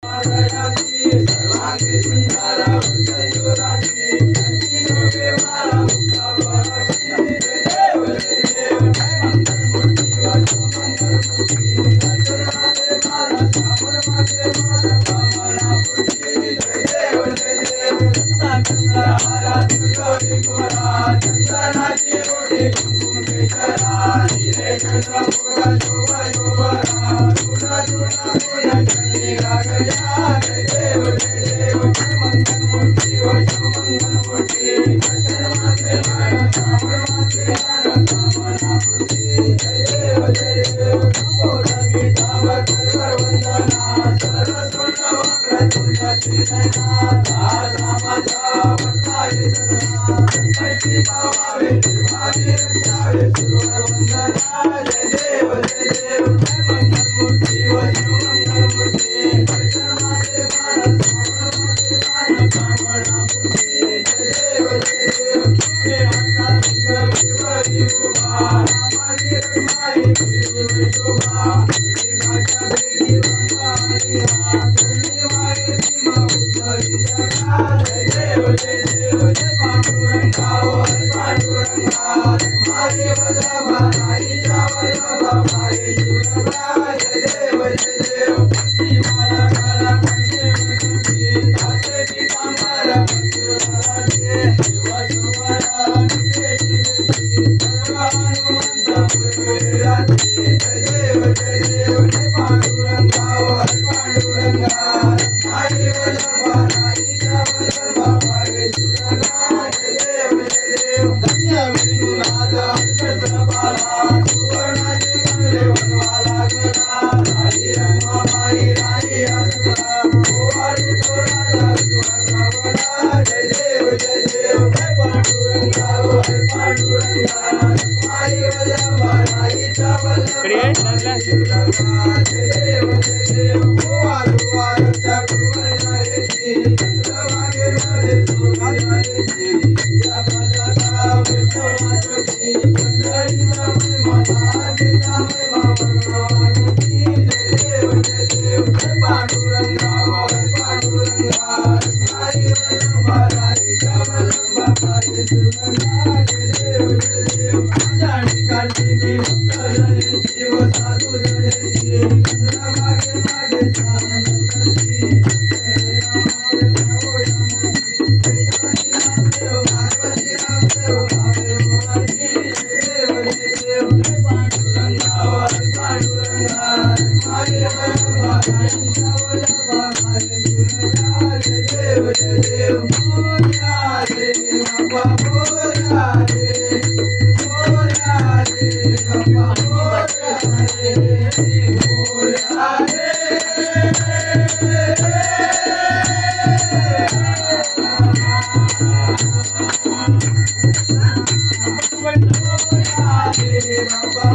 सर्वांगी सुंदर वसंतराजी कंठी शोभे माला मुक्तापराशी जय देव जय देव जय मंगल मूर्ती वाचो मंगल मूर्ती दर्शन माते माला श्रावण माते माला कामना पूर्ती जय देव जय देव गंगा गंगा हारा तुझोरी गोरा चंदनाची ओढी कुंकुम केशरा हिरे चंद्रपुरा शोभा शोभरा तुला तुला तुला चंडी गागया जय देव जय देव जय मंगल मूर्ती वाचो मंगल मूर्ती दर्शन माते माला श्रावण माते माला कामना पूर्ती जय देव जय देव संबोध गीतावर करवर वंदना सर्व सोनं वाकडं तुझ्याची नयना दास रामाचा वर्ताये सदना संकटी पावावे निर्भागी रक्षावे सुरवर वंदना जय देव जय देव जय मंगल मूर्ती वाचो मंगल मूर्ती दर्शन माते माला श्रावण माते माला कामना पूर्ती जय देव जय देव हे आता विसर्गवरी उभा रामागी रमाई फिरी शोभा विवेकाच्या बेडी बंगारी करणी वारे भीमा उद्धवी जगा जय देव जय देव जय पांडुरंगा हरी पांडुरंगा मारे वल्लभा नाईचा वल्लभा मारे शिवनगा जय देव जय देव सीमाला काला कंठे कंठी दासे पीतांबर मंदिराचे शिव सुवरा निदेशी बेटी सर्व हनुमंत विराजे जय देव जय पांडुरंगा हरी पांडुरंगा मारे वल्लभा नाईचा वल्लभा मारे शिवनगा जय देव धन्य विनुनाथ हर्षसभाला सुवर्णाचे कमले वनवाला गला हरी रमा माई राणी असला ओवाळी तो राजा विश्वासा बळा जय देव जय पांडुरंगा हरी पांडुरंगा मारे वल्लभा नाईचा वल्लभा शिवनगा जय देव ओवाळू रक्षा कुरुवनायची चंद्रभागे मध्ये सोनायची या पदाचा विश्वनाथची पंढरीचा महिमा सागेचा महिमा वर्णवाची जय देव जय पांडुरंगा हरी पांडुरंगा हरी वल्लभा नाईचा वल्लभा मारे शिवनगा जय देव आषाढी कार्तिकी भक्त शिव साधू जयची चंद्रभागे मध्ये स्नान करती जय राम होय जय रामदेव पार्वती रामदेव भावे मोहनी जय देव जय पांडुरंगा हरी पांडुरंगा मारे वल्लभा नाईचा वल्लभा मारे शिवनगा जय देव मोरया रे बाबा मोरया रे बाबा मोरया रे मोरया रे बाबा